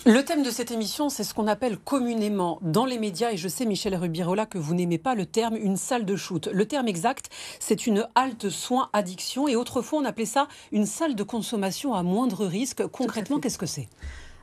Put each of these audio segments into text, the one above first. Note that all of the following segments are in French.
Le thème de cette émission, c'est ce qu'on appelle communément dans les médias, et je sais, Michel Rubirola, que vous n'aimez pas le terme une salle de shoot. Le terme exact, c'est une halte soins addiction, et autrefois on appelait ça une salle de consommation à moindre risque. Concrètement, qu'est-ce que c'est ?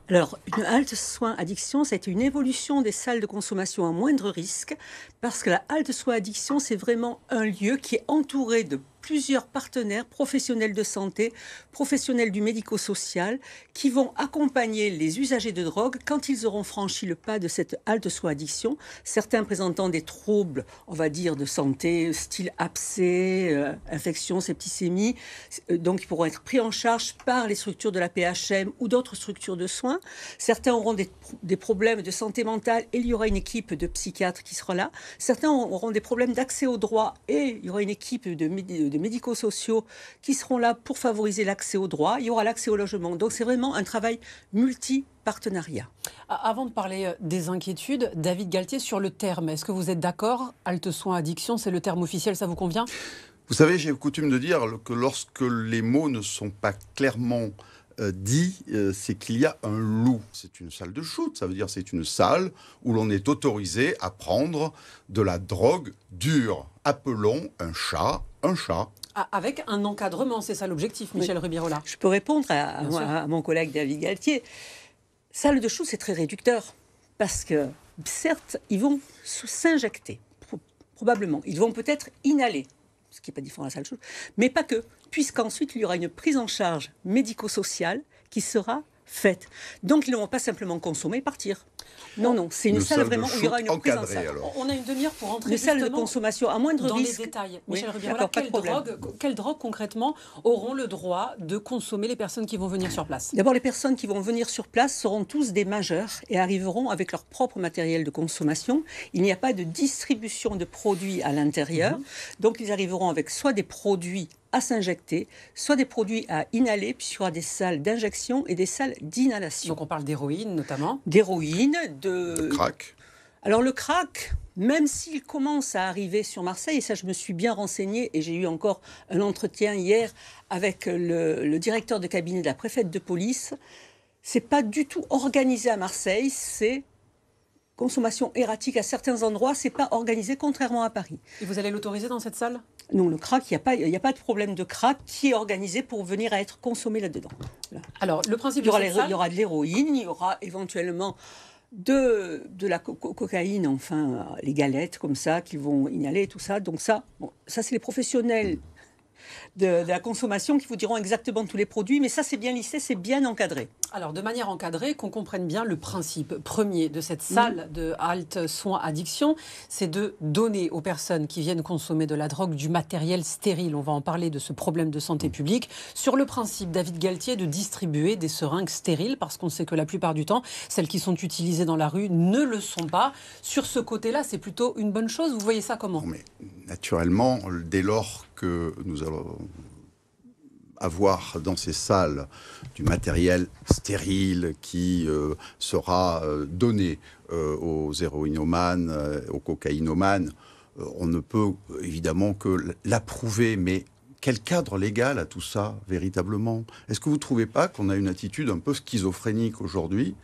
Alors, une halte soins addiction, c'est une évolution des salles de consommation à moindre risque, parce que la halte soins addiction, c'est vraiment un lieu qui est entouré de plusieurs partenaires, professionnels de santé, professionnels du médico-social, qui vont accompagner les usagers de drogue quand ils auront franchi le pas de cette halte soins addiction, certains présentant des troubles, on va dire, de santé, style abcès, infection, septicémie, donc ils pourront être pris en charge par les structures de la PHM ou d'autres structures de soins. Certains auront des problèmes de santé mentale et il y aura une équipe de psychiatres qui sera là. Certains auront des problèmes d'accès au droit et il y aura une équipe de médico-sociaux qui seront là pour favoriser l'accès au droit. Il y aura l'accès au logement. Donc c'est vraiment un travail multi-partenariat. Avant de parler des inquiétudes, David Galtier, sur le terme, est-ce que vous êtes d'accord ? Halte soins addiction, c'est le terme officiel, ça vous convient ? Vous savez, j'ai coutume de dire que lorsque les mots ne sont pas clairement dit, c'est qu'il y a un loup. C'est une salle de shoot, ça veut dire c'est une salle où l'on est autorisé à prendre de la drogue dure. Appelons un chat un chat. Avec un encadrement, c'est ça l'objectif, Michel Rubirola. Je peux répondre à mon collègue David Galtier. Salle de shoot, c'est très réducteur, parce que certes, ils vont s'injecter, probablement. Ils vont peut-être inhaler, ce qui n'est pas différent de la salle de shoot, mais pas que, puisqu'ensuite, il y aura une prise en charge médico-sociale qui sera faite. Donc, ils ne vont pas simplement consommer et partir. Non, c'est une salle vraiment où il y aura une prise en charge. On a une demi-heure pour rentrer une salle de consommation à moindre dans risque. Les détails. Oui, Michel Rubirola, quelles drogues concrètement auront le droit de consommer les personnes qui vont venir sur place ? D'abord, les personnes qui vont venir sur place seront tous des majeurs et arriveront avec leur propre matériel de consommation. Il n'y a pas de distribution de produits à l'intérieur. Donc, ils arriveront avec soit des produits à s'injecter, soit des produits à inhaler, puis il y aura des salles d'injection et des salles d'inhalation. Donc on parle d'héroïne notamment. D'héroïne, de crack. Alors le crack, même s'il commence à arriver sur Marseille, et ça je me suis bien renseignée, et j'ai eu encore un entretien hier avec le directeur de cabinet de la préfète de police, c'est pas du tout organisé à Marseille, c'est consommation erratique à certains endroits, c'est pas organisé contrairement à Paris. Et vous allez l'autoriser dans cette salle ? Non, le crack, il n'y a pas de problème de crack qui est organisé pour venir à être consommé là-dedans. Voilà. Alors, le principe il y aura de l'héroïne, il y aura éventuellement de la cocaïne, enfin, les galettes comme ça, qu'ils vont inhaler, tout ça. Donc ça c'est les professionnels de la consommation qui vous diront exactement tous les produits, mais ça c'est bien lissé, c'est bien encadré. Alors de manière encadrée, qu'on comprenne bien le principe premier de cette salle de halte soins addiction, c'est de donner aux personnes qui viennent consommer de la drogue du matériel stérile. On va en parler de ce problème de santé publique. Sur le principe, David Galtier, de distribuer des seringues stériles, parce qu'on sait que la plupart du temps, celles qui sont utilisées dans la rue ne le sont pas. Sur ce côté-là, c'est plutôt une bonne chose. Vous voyez ça comment ? Non, mais naturellement, dès lors que nous allons avoir dans ces salles du matériel stérile qui sera donné aux héroïnomanes, aux cocaïnomanes, on ne peut évidemment que l'approuver, mais quel cadre légal a tout ça, véritablement ? Est-ce que vous ne trouvez pas qu'on a une attitude un peu schizophrénique aujourd'hui ?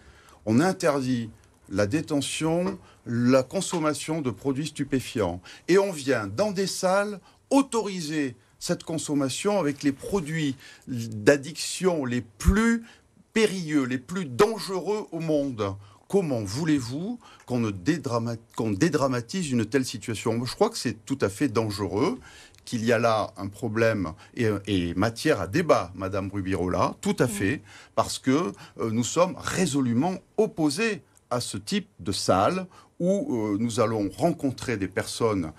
On interdit la détention, la consommation de produits stupéfiants, et on vient dans des salles autoriser cette consommation avec les produits d'addiction les plus périlleux, les plus dangereux au monde. Comment voulez-vous qu'on dédramatise une telle situation ? Je crois que c'est tout à fait dangereux, qu'il y a là un problème et matière à débat, Madame Rubirola, tout à fait, parce que nous sommes résolument opposés à ce type de salle où nous allons rencontrer des personnes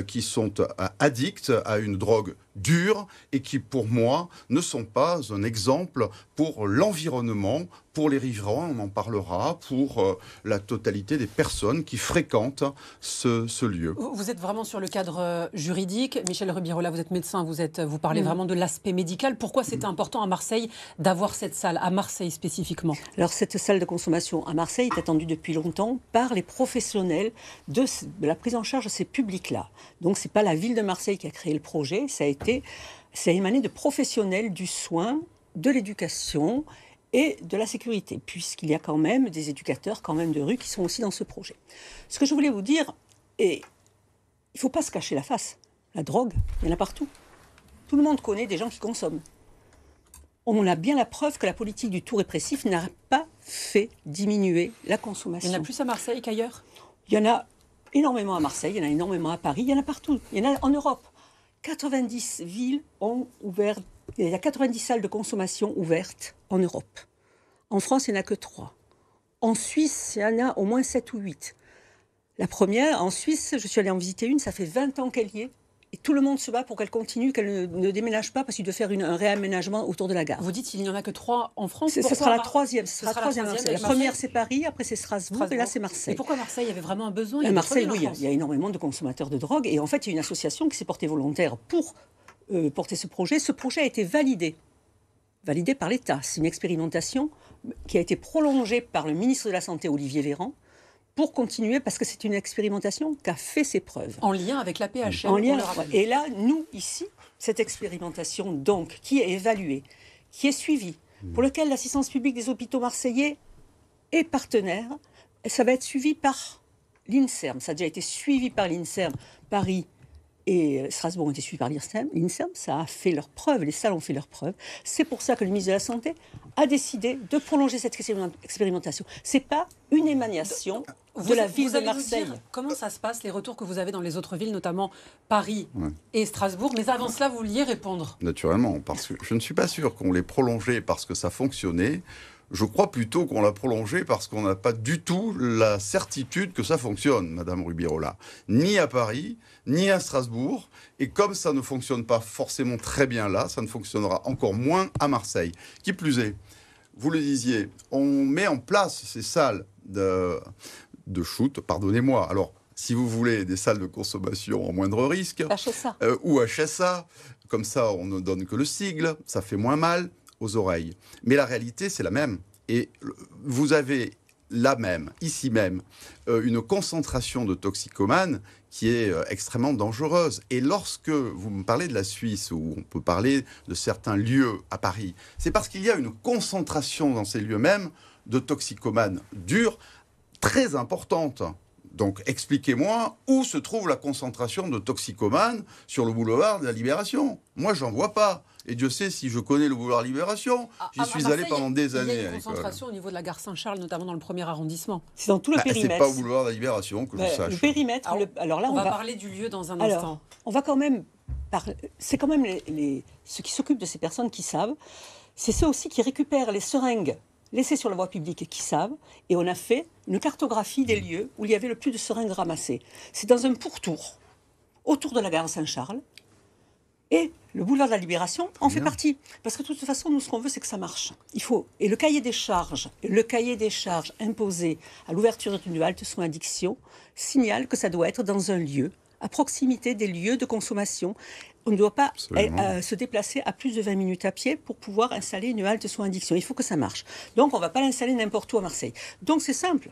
qui sont addictes à une drogue dure et qui, pour moi, ne sont pas un exemple pour l'environnement, pour les riverains, on en parlera, pour la totalité des personnes qui fréquentent ce lieu. Vous êtes vraiment sur le cadre juridique. Michel Rubirola, vous êtes médecin, vous parlez vraiment de l'aspect médical. Pourquoi c'était important à Marseille d'avoir cette salle, à Marseille spécifiquement ? Alors cette salle de consommation à Marseille est attendue depuis longtemps par les professionnels de la prise en charge de ces publics-là. Donc c'est pas la ville de Marseille qui a créé le projet, ça a émané de professionnels du soin, de l'éducation et de la sécurité, puisqu'il y a quand même des éducateurs quand même de rue qui sont aussi dans ce projet. Ce que je voulais vous dire, et il ne faut pas se cacher la face, la drogue, il y en a partout. Tout le monde connaît des gens qui consomment. On a bien la preuve que la politique du tout répressif n'a pas fait diminuer la consommation. Il y en a plus à Marseille qu'ailleurs? Il y en a énormément à Marseille, il y en a énormément à Paris, il y en a partout. Il y en a en Europe. 90 villes ont ouvert, il y a 90 salles de consommation ouvertes en Europe. En France, il n'y en a que 3. En Suisse, il y en a au moins 7 ou 8. La première, en Suisse, je suis allée en visiter une, ça fait 20 ans qu'elle y est. Et tout le monde se bat pour qu'elle continue, qu'elle ne déménage pas, parce qu'il doit faire un réaménagement autour de la gare. Vous dites qu'il n'y en a que 3 en France? Ce sera la troisième. Ce sera la troisième. La première, c'est Paris, après c'est Strasbourg, et là, c'est Marseille. Et pourquoi Marseille? Il y avait vraiment un besoin? À Marseille, oui, il y a énormément de consommateurs de drogue. Et en fait, il y a une association qui s'est portée volontaire pour porter ce projet. Ce projet a été validé par l'État. C'est une expérimentation qui a été prolongée par le ministre de la Santé, Olivier Véran, pour continuer, parce que c'est une expérimentation qui a fait ses preuves. En lien avec la PHM. En lien, et là, nous, ici, cette expérimentation, donc, qui est évaluée, qui est suivie, pour laquelle l'assistance publique des hôpitaux marseillais est partenaire, ça va être suivi par l'INSERM. Ça a déjà été suivi par l'INSERM. Paris et Strasbourg ont été suivis par l'INSERM. Ça a fait leurs preuves, les salles ont fait leurs preuves. C'est pour ça que le ministre de la Santé a décidé de prolonger cette expérimentation. Ce n'est pas une émanation de la ville de Marseille. Comment ça se passe, les retours que vous avez dans les autres villes, notamment Paris et Strasbourg? Mais avant cela, vous vouliez répondre. Naturellement, parce que je ne suis pas sûr qu'on l'ait prolongé parce que ça fonctionnait. Je crois plutôt qu'on l'a prolongé parce qu'on n'a pas du tout la certitude que ça fonctionne, Madame Rubirola. Ni à Paris, ni à Strasbourg. Et comme ça ne fonctionne pas forcément très bien là, ça ne fonctionnera encore moins à Marseille. Qui plus est, vous le disiez, on met en place ces salles de shoot, pardonnez-moi. Alors, si vous voulez des salles de consommation en moindre risque, HSA. Ou HSA, comme ça on ne donne que le sigle, ça fait moins mal aux oreilles. Mais la réalité, c'est la même. Et vous avez là même, ici même, une concentration de toxicomanes qui est extrêmement dangereuse. Et lorsque vous me parlez de la Suisse, ou on peut parler de certains lieux à Paris, c'est parce qu'il y a une concentration dans ces lieux mêmes de toxicomanes durs très importante. Donc, expliquez-moi où se trouve la concentration de toxicomanes sur le boulevard de la Libération. Moi, j'en vois pas. Et Dieu sait si je connais le boulevard Libération. J'y suis allé pendant des années. Il y a une concentration au niveau de la gare Saint-Charles, notamment dans le 1er arrondissement. C'est dans tout le périmètre. C'est pas au boulevard de la Libération que je sache. Le périmètre. Alors là, on va parler du lieu dans un instant. On va quand même c'est quand même ceux qui s'occupent de ces personnes qui savent. C'est ceux aussi qui récupèrent les seringues laissées sur la voie publique qui savent. Et on a fait une cartographie des lieux où il y avait le plus de seringues ramassées. C'est dans un pourtour autour de la gare Saint-Charles. Et le boulevard de la Libération en fait partie. Parce que de toute façon, nous, ce qu'on veut, c'est que ça marche. Et le cahier des charges imposé à l'ouverture d'une halte soins addiction signale que ça doit être dans un lieu, à proximité des lieux de consommation. On ne doit pas se déplacer à plus de 20 minutes à pied pour pouvoir installer une halte soins addiction. Il faut que ça marche. Donc, on ne va pas l'installer n'importe où à Marseille. Donc, c'est simple.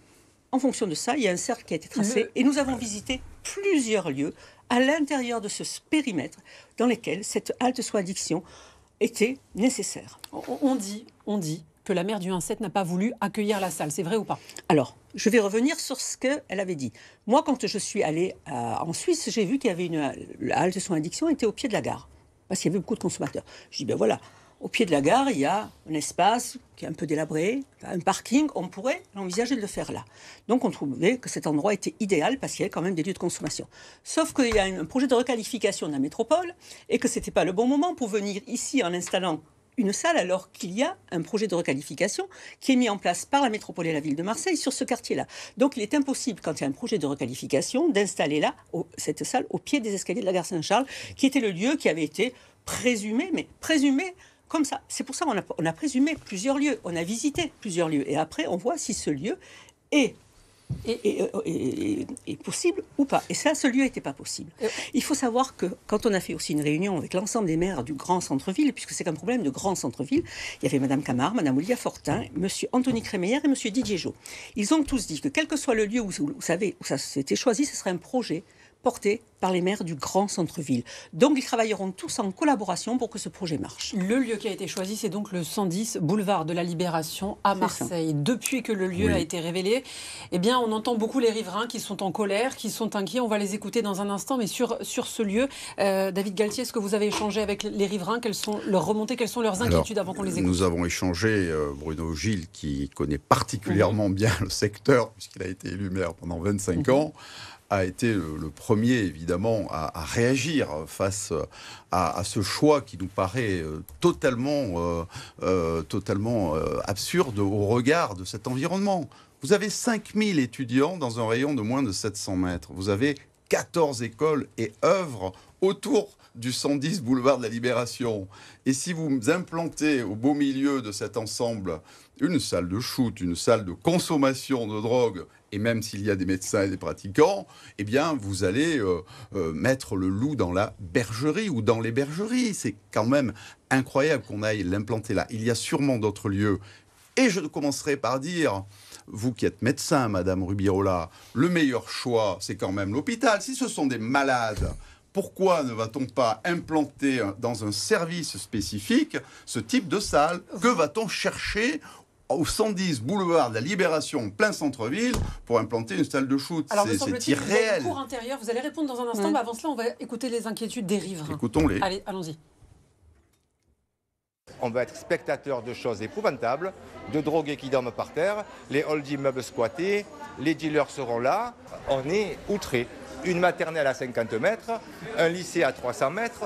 En fonction de ça, il y a un cercle qui a été tracé. Et nous avons visité plusieurs lieux à l'intérieur de ce périmètre dans lesquels cette halte soins addiction était nécessaire. On dit que la maire du 1-7 n'a pas voulu accueillir la salle. C'est vrai ou pas? Alors, je vais revenir sur ce qu'elle avait dit. Moi, quand je suis allée en Suisse, j'ai vu qu'il y avait la halte soins addiction était au pied de la gare. Parce qu'il y avait beaucoup de consommateurs. Je dis, ben voilà, au pied de la gare, il y a un espace qui est un peu délabré, un parking, on pourrait envisager de le faire là. Donc on trouvait que cet endroit était idéal parce qu'il y avait quand même des lieux de consommation. Sauf qu'il y a un projet de requalification de la métropole et que ce n'était pas le bon moment pour venir ici en installant une salle alors qu'il y a un projet de requalification qui est mis en place par la métropole et la ville de Marseille sur ce quartier-là. Donc il est impossible, quand il y a un projet de requalification, d'installer là cette salle au pied des escaliers de la gare Saint-Charles, qui était le lieu qui avait été présumé comme ça. C'est pour ça qu'on a présumé plusieurs lieux, on a visité plusieurs lieux. Et après, on voit si ce lieu est possible ou pas. Et ça, ce lieu n'était pas possible. Il faut savoir que quand on a fait aussi une réunion avec l'ensemble des maires du grand centre-ville, puisque c'est un problème de grand centre-ville, il y avait Mme Camard, Mme Olivia Fortin, M. Anthony Crémeyer et M. Didier Jo. Ils ont tous dit que quel que soit le lieu où ça s'était choisi, ce serait un projet porté par les maires du grand centre-ville. Donc, ils travailleront tous en collaboration pour que ce projet marche. Le lieu qui a été choisi, c'est donc le 110 boulevard de la Libération à Marseille. Depuis que le lieu a été révélé, eh bien, on entend beaucoup les riverains qui sont en colère, qui sont inquiets. On va les écouter dans un instant. Mais sur ce lieu, David Galtier, est-ce que vous avez échangé avec les riverains? Quelles sont leurs remontées? Quelles sont leurs inquiétudes avant qu'on les écoute? Nous avons échangé, Bruno Gilles, qui connaît particulièrement bien le secteur, puisqu'il a été élu maire pendant 25 ans, a été le premier, évidemment, à réagir face à ce choix qui nous paraît totalement absurde au regard de cet environnement. Vous avez 5000 étudiants dans un rayon de moins de 700 mètres. Vous avez 14 écoles et œuvres autour du 110 boulevard de la Libération. Et si vous implantez au beau milieu de cet ensemble une salle de shoot, une salle de consommation de drogue, et même s'il y a des médecins et des pratiquants, eh bien, vous allez mettre le loup dans la bergerie ou dans les bergeries. C'est quand même incroyable qu'on aille l'implanter là. Il y a sûrement d'autres lieux. Et je commencerai par dire, vous qui êtes médecin, Madame Rubirola, le meilleur choix, c'est quand même l'hôpital. Si ce sont des malades, pourquoi ne va-t-on pas implanter dans un service spécifique ce type de salle? Que va-t-on chercher au 110 boulevard de la Libération, plein centre-ville, pour implanter une salle de shoot? C'est irréel. Cours intérieur, vous allez répondre dans un instant, mais avant cela, on va écouter les inquiétudes des riverains. Écoutons-les. Allez, allons-y. On va être spectateur de choses épouvantables, de drogués qui dorment par terre, les halls d'immeubles squattés, les dealers seront là. On est outrés. Une maternelle à 50 mètres, un lycée à 300 mètres,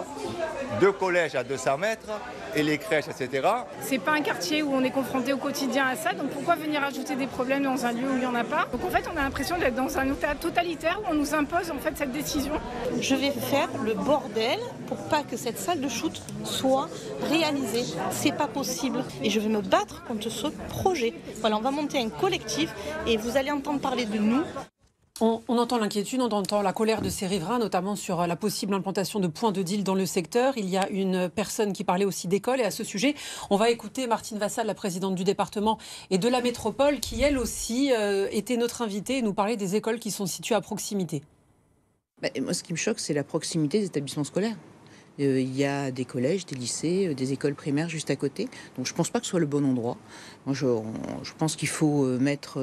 2 collèges à 200 mètres, et les crèches, etc. C'est pas un quartier où on est confronté au quotidien à ça, donc pourquoi venir ajouter des problèmes dans un lieu où il n'y en a pas? Donc en fait, on a l'impression d'être dans un état totalitaire où on nous impose en fait cette décision. Je vais faire le bordel pour pas que cette salle de shoot soit réalisée. C'est pas possible. Et je vais me battre contre ce projet. Voilà, on va monter un collectif et vous allez entendre parler de nous. On entend l'inquiétude, on entend la colère de ces riverains, notamment sur la possible implantation de points de deal dans le secteur. Il y a une personne qui parlait aussi d'école. Et à ce sujet, on va écouter Martine Vassal, la présidente du département et de la métropole, qui elle aussi était notre invitée et nous parlait des écoles qui sont situées à proximité. Moi, ce qui me choque, c'est la proximité des établissements scolaires. Il y a des collèges, des lycées, des écoles primaires juste à côté. Donc je ne pense pas que ce soit le bon endroit. Moi, je pense qu'il faut mettre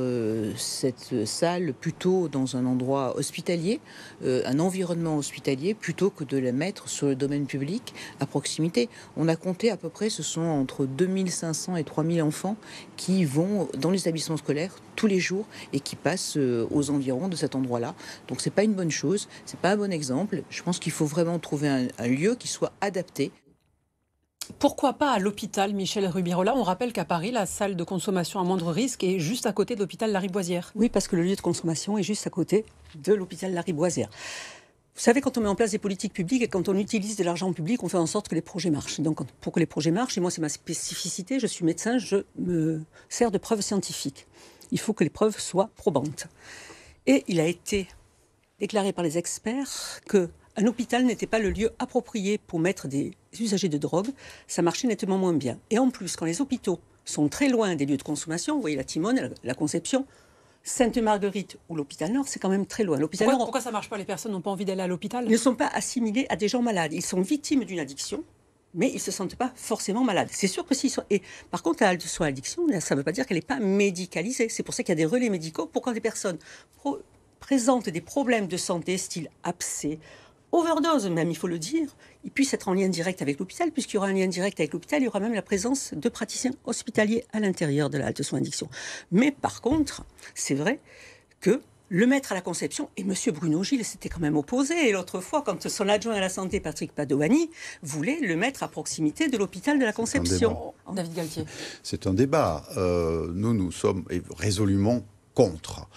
cette salle plutôt dans un endroit hospitalier, un environnement hospitalier, plutôt que de la mettre sur le domaine public à proximité. On a compté à peu près, ce sont entre 2500 et 3000 enfants qui vont dans les établissements scolaires tous les jours et qui passent aux environs de cet endroit-là. Donc c'est pas une bonne chose, c'est pas un bon exemple. Je pense qu'il faut vraiment trouver un lieu qui soit adapté. Pourquoi pas à l'hôpital, Michel Rubirola? On rappelle qu'à Paris, la salle de consommation à moindre risque est juste à côté de l'hôpital Lariboisière. Oui, parce que le lieu de consommation est juste à côté de l'hôpital Lariboisière. Vous savez, quand on met en place des politiques publiques et quand on utilise de l'argent public, on fait en sorte que les projets marchent. Donc, pour que les projets marchent, et moi c'est ma spécificité, je suis médecin, je me sers de preuves scientifiques. Il faut que les preuves soient probantes. Et il a été déclaré par les experts qu'un hôpital n'était pas le lieu approprié pour mettre des usagers de drogue. Ça marchait nettement moins bien. Et en plus, quand les hôpitaux sont très loin des lieux de consommation, vous voyez la Timone, la Conception, Sainte-Marguerite ou l'hôpital Nord, c'est quand même très loin. Pourquoi ça ne marche pas? Les personnes n'ont pas envie d'aller à l'hôpital? Ils ne sont pas assimilés à des gens malades. Ils sont victimes d'une addiction, mais ils ne se sentent pas forcément malades. C'est sûr que s'ils sont... Et par contre, la halte de soins addiction, ça ne veut pas dire qu'elle n'est pas médicalisée. C'est pour ça qu'il y a des relais médicaux pour quand des personnes présentent des problèmes de santé, style abcès, overdose même, il faut le dire, ils puissent être en lien direct avec l'hôpital. Puisqu'il y aura un lien direct avec l'hôpital, il y aura même la présence de praticiens hospitaliers à l'intérieur de la halte de soins addiction. Mais par contre, c'est vrai que le mettre à la Conception, et M. Bruno Gilles s'était quand même opposé, et l'autre fois, quand son adjoint à la santé, Patrick Padovani, voulait le mettre à proximité de l'hôpital de la Conception. David Galtier. C'est un débat. Nous sommes résolument contre.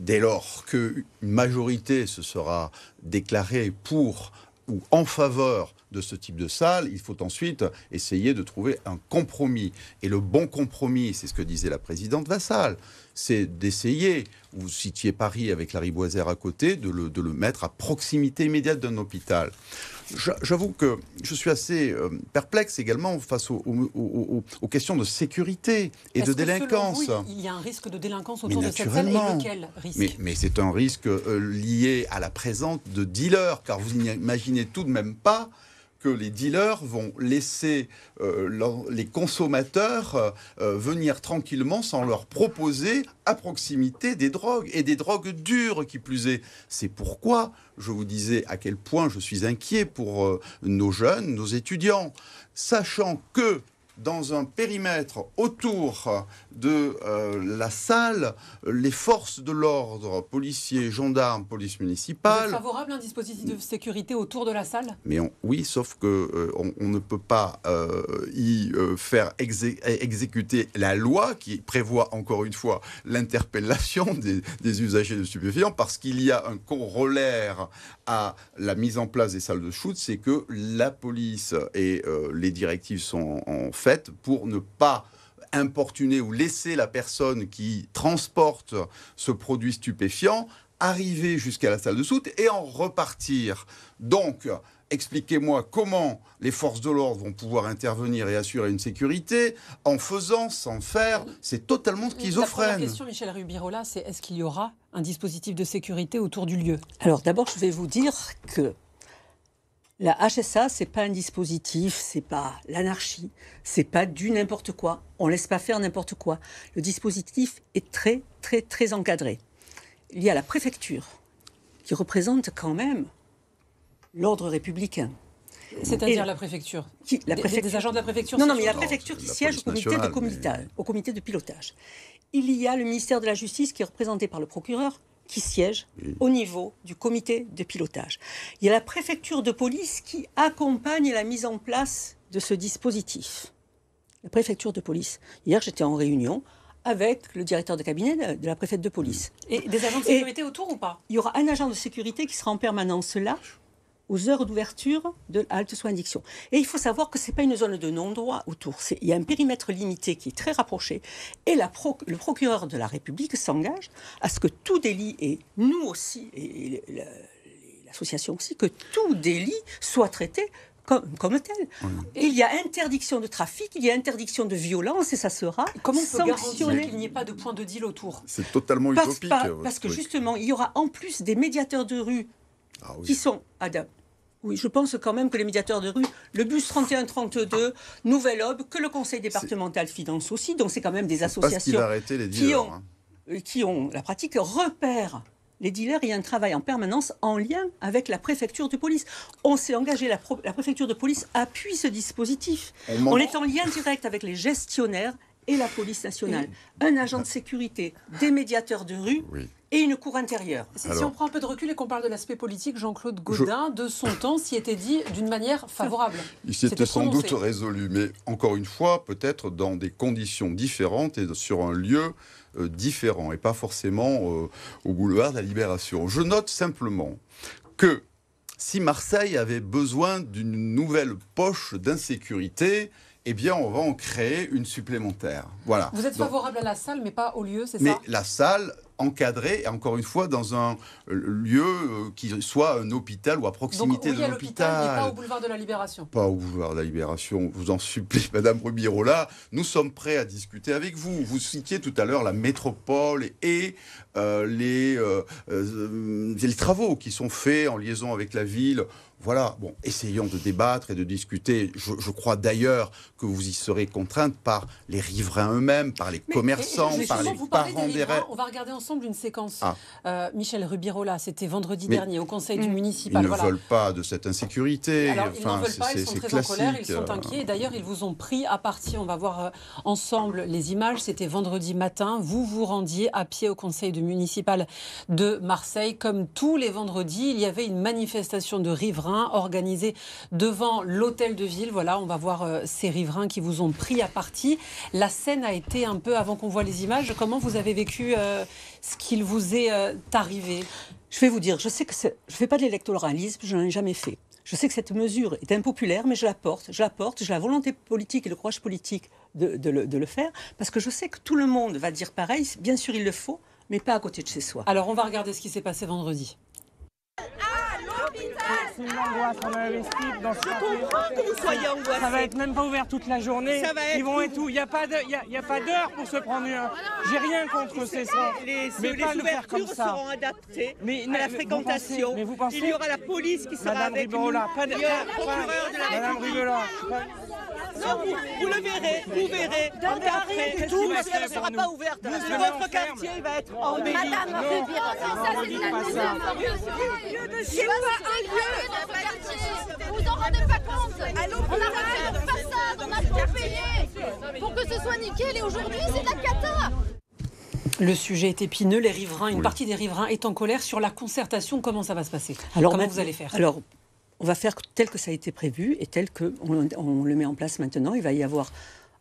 Dès lors qu'une majorité se sera déclarée pour ou en faveur de ce type de salle, il faut ensuite essayer de trouver un compromis. Et le bon compromis, c'est ce que disait la présidente Vassal, c'est d'essayer, vous citiez Paris avec Lariboisière à côté, de le mettre à proximité immédiate d'un hôpital. J'avoue que je suis assez perplexe également face aux questions de sécurité et de délinquance. Selon vous, il y a un risque de délinquance autour de cette salle, et lequel risque? Mais c'est un risque lié à la présence de dealers, car vous n'imaginez tout de même pas que les dealers vont laisser les consommateurs venir tranquillement sans leur proposer à proximité des drogues, et des drogues dures qui plus est. C'est pourquoi je vous disais à quel point je suis inquiet pour nos jeunes, nos étudiants, sachant que dans un périmètre autour de la salle, les forces de l'ordre, policiers, gendarmes, police municipale... Vous êtes favorable à un dispositif de sécurité autour de la salle? Mais oui, sauf qu'on ne peut pas y faire exécuter la loi qui prévoit, encore une fois, l'interpellation des usagers de stupéfiants, parce qu'il y a un corollaire à la mise en place des salles de shoot, c'est que la police et les directives sont en fait pour ne pas importuner ou laisser la personne qui transporte ce produit stupéfiant arriver jusqu'à la salle de shoot et en repartir. Donc, expliquez-moi comment les forces de l'ordre vont pouvoir intervenir et assurer une sécurité en faisant, sans faire. C'est totalement schizophrène. La première question, Michel Rubirola, c'est est-ce qu'il y aura un dispositif de sécurité autour du lieu? Alors d'abord, je vais vous dire que la HSA, c'est pas un dispositif, c'est pas l'anarchie, c'est pas du n'importe quoi. On laisse pas faire n'importe quoi. Le dispositif est très, très, très encadré. Il y a la préfecture qui représente quand même l'ordre républicain. C'est-à-dire la préfecture, des agents de la préfecture? Non, mais la préfecture qui siège au comité de pilotage. Il y a le ministère de la Justice qui est représenté par le procureur, qui siège au niveau du comité de pilotage. Il y a la préfecture de police qui accompagne la mise en place de ce dispositif. La préfecture de police. Hier, j'étais en réunion avec le directeur de cabinet de la préfète de police. Et des agents de sécurité autour ou pas? Il y aura un agent de sécurité qui sera en permanence là, aux heures d'ouverture de halte soins addiction. Et il faut savoir que ce n'est pas une zone de non-droit autour. Il y a un périmètre limité qui est très rapproché. Et le procureur de la République s'engage à ce que tout délit, et nous aussi, et l'association aussi, que tout délit soit traité comme tel. Oui. Il y a interdiction de trafic, il y a interdiction de violence, et ça sera comment on peut sanctionné. Garantir qu'il n'y ait pas de point de deal autour? C'est totalement utopique. Parce que justement, il y aura en plus des médiateurs de rue qui sont Oui, je pense quand même que les médiateurs de rue, le bus 3132, Nouvelle Aube, que le conseil départemental finance aussi, donc c'est quand même des associations qui ont la pratique, repèrent les dealers. Il y a un travail en permanence en lien avec la préfecture de police. On s'est engagé, la préfecture de police appuie ce dispositif. On est en lien direct avec les gestionnaires et la police nationale. Un agent de sécurité, des médiateurs de rue... Oui. Et une cour intérieure. Si on prend un peu de recul et qu'on parle de l'aspect politique, Jean-Claude Gaudin, de son temps, s'y était dit d'une manière favorable. Il s'y était sans doute résolu, mais encore une fois, peut-être dans des conditions différentes et sur un lieu différent, et pas forcément au boulevard de la Libération. Je note simplement que si Marseille avait besoin d'une nouvelle poche d'insécurité, eh bien, on va en créer une supplémentaire. Voilà. Vous êtes favorable à la salle, mais pas au lieu, c'est ça? Mais la salle encadrée, et encore une fois, dans un lieu qui soit un hôpital ou à proximité de l'hôpital. Mais pas au boulevard de la Libération. Pas au boulevard de la Libération, vous en supplie, Madame Rubirola. Nous sommes prêts à discuter avec vous. Vous citiez tout à l'heure la métropole et les travaux qui sont faits en liaison avec la ville. Voilà, bon, essayons de débattre et de discuter. Je crois d'ailleurs que vous y serez contrainte par les riverains eux-mêmes, par les commerçants, par les parents des riverains. On va regarder ensemble une séquence. Michel Rubirola, c'était vendredi dernier au conseil du municipal. Ils ne veulent pas de cette insécurité. Alors, ils n'en veulent pas, ils sont très en colère, ils sont inquiets. D'ailleurs, ils vous ont pris à partie. On va voir ensemble les images. C'était vendredi matin. Vous vous rendiez à pied au conseil du municipal de Marseille. Comme tous les vendredis, il y avait une manifestation de riverains organisée devant l'hôtel de ville. Voilà, on va voir ces riverains qui vous ont pris à partie. La scène a été un peu, avant qu'on voit les images, comment vous avez vécu ce qu'il vous est arrivé? Je vais vous dire, je sais que je ne fais pas de l'électoralisme, je n'en ai jamais fait. Je sais que cette mesure est impopulaire, mais je la porte. J'ai la volonté politique et le courage politique de le faire, parce que je sais que tout le monde va dire pareil. Bien sûr, il le faut, mais pas à côté de chez soi. Alors, on va regarder ce qui s'est passé vendredi. À l'hôpital, C'est une angoisse, on a investi dans ce Je quartier. comprends que vous soyez angoissés. Ça va être même pas ouvert toute la journée. Ça va être Ils vont et tout. Il n'y a pas d'heure pour se prendre un. J'ai rien contre ces centres. Les Mais pas le faire comme ouvertures ça. seront adaptées Mais à la fréquentation. vous pensez, il y aura la police qui sera Madame avec nous. Riberola, pas de, Il y aura le procureur de la Madame Riberola, Non, vous le verrez, vous verrez. Dans Mais après, Paris, tout, qu'est-ce parce qu'il va qu'elle ne faire sera pour pas nous ouverte. Nous, Votre c'est l'enferme. quartier va être embelli. Madame Riberola, ça c'est de la désinformation. C'est pas un lieu dans ce quartier. Vous en rendez pas compte. On a refait une façade, on a tout payé pour que ce soit nickel et aujourd'hui c'est la cata. Le sujet est épineux, les riverains, une partie des riverains est en colère sur la concertation. Comment ça va se passer? Comment vous allez faire? Alors, on va faire tel que ça a été prévu et tel qu'on le met en place maintenant. Il va y avoir...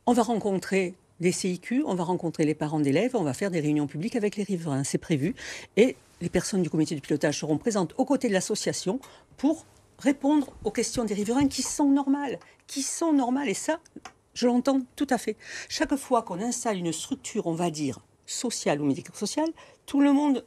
On va rencontrer les CIQ, on va rencontrer les parents d'élèves, on va faire des réunions publiques avec les riverains, c'est prévu. Et les personnes du comité de pilotage seront présentes aux côtés de l'association pour répondre aux questions des riverains qui sont normales. Et ça, je l'entends tout à fait. Chaque fois qu'on installe une structure, on va dire, sociale ou médico-sociale, tout le monde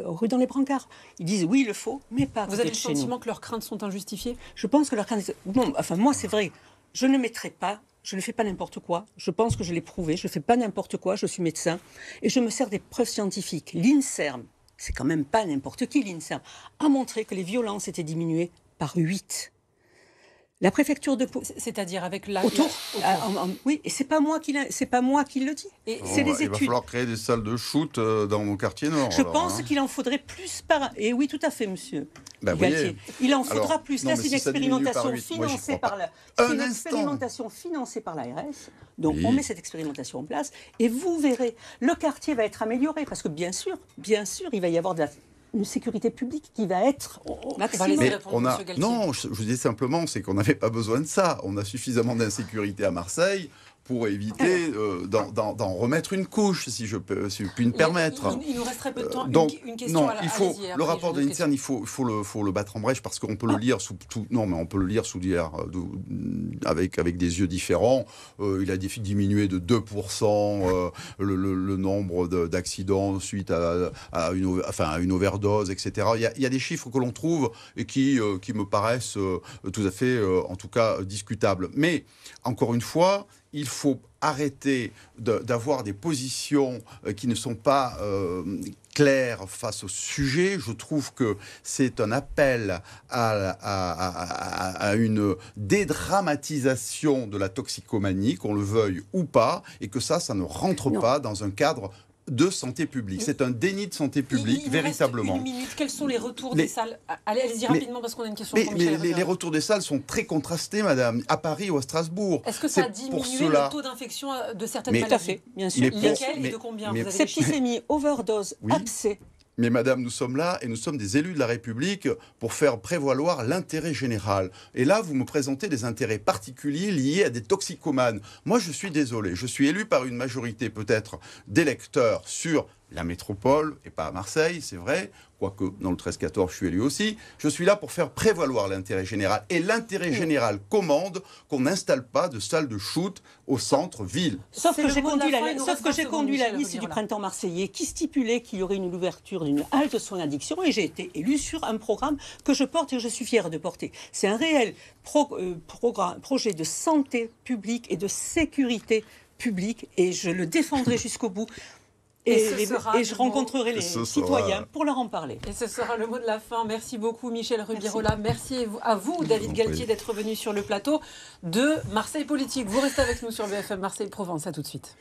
rue dans les brancards. Ils disent oui, il le faut, mais pas. Vous avez le sentiment que leurs craintes sont injustifiées? Je pense que leurs craintes... Bon, enfin, moi, c'est vrai, je ne mettrai pas, je ne fais pas n'importe quoi. Je pense que je l'ai prouvé, je ne fais pas n'importe quoi, je suis médecin et je me sers des preuves scientifiques. L'INSERM, c'est quand même pas n'importe qui, l'INSERM, a montré que les violences étaient diminuées par 8. La préfecture de Pau, c'est-à-dire avec la autour. Oui, et c'est pas moi qui le dis. C'est les études. Il va falloir créer des salles de shoot dans mon quartier nord. Je pense qu'il en faudrait plus par. Et oui, tout à fait, monsieur. Galtier. Il en faudra plus. Là, c'est une expérimentation financée par la. C'est une expérimentation financée par l'ARS. Donc, on met cette expérimentation en place et vous verrez, le quartier va être amélioré parce que bien sûr, il va y avoir une sécurité publique qui va être au maximum. Non, je vous dis simplement, c'est qu'on n'avait pas besoin de ça. On a suffisamment d'insécurité à Marseille pour éviter d'en remettre une couche, si je puis me permettre. Il nous reste très peu de temps. Donc, une question non, il faut le rapport de l'INSERM, il faut le battre en brèche parce qu'on peut le lire sous on peut le lire sous avec des yeux différents. Il a diminué de 2% le nombre d'accidents suite à une overdose, etc. Il y a des chiffres que l'on trouve et qui me paraissent tout à fait, en tout cas, discutables. Mais encore une fois, il faut arrêter d'avoir des positions qui ne sont pas claires face au sujet. Je trouve que c'est un appel à une dédramatisation de la toxicomanie, qu'on le veuille ou pas, et que ça ne rentre pas dans un cadre de santé publique. C'est un déni de santé publique, il véritablement. Reste une minute. Quels sont les retours des salles? Allez-y rapidement parce qu'on a une question pour Michel. Les retours des salles sont très contrastés, madame, à Paris ou à Strasbourg. Est-ce que ça a diminué le taux d'infection de certaines maladies? Tout à fait, bien sûr. Lesquelles et de combien? Septicémie, overdose, abcès. Mais madame, nous sommes là et nous sommes des élus de la République pour faire prévaloir l'intérêt général. Et là, vous me présentez des intérêts particuliers liés à des toxicomanes. Moi, je suis désolé. Je suis élu par une majorité peut-être d'électeurs sur la métropole et pas à Marseille, c'est vrai. Quoique dans le 13-14, je suis élu aussi. Je suis là pour faire prévaloir l'intérêt général. Et l'intérêt général commande qu'on n'installe pas de salle de shoot au centre-ville. Sauf que j'ai conduit la liste du printemps marseillais qui stipulait qu'il y aurait une ouverture d'une halte soins addiction et j'ai été élu sur un programme que je porte et que je suis fière de porter. C'est un réel projet de santé publique et de sécurité publique et je le défendrai jusqu'au bout. Et je rencontrerai les citoyens pour leur en parler. Et ce sera le mot de la fin. Merci beaucoup Michel Rubirola. Merci à vous David Galtier d'être venu sur le plateau de Marseille Politique. Vous restez avec nous sur BFM Marseille Provence. À tout de suite.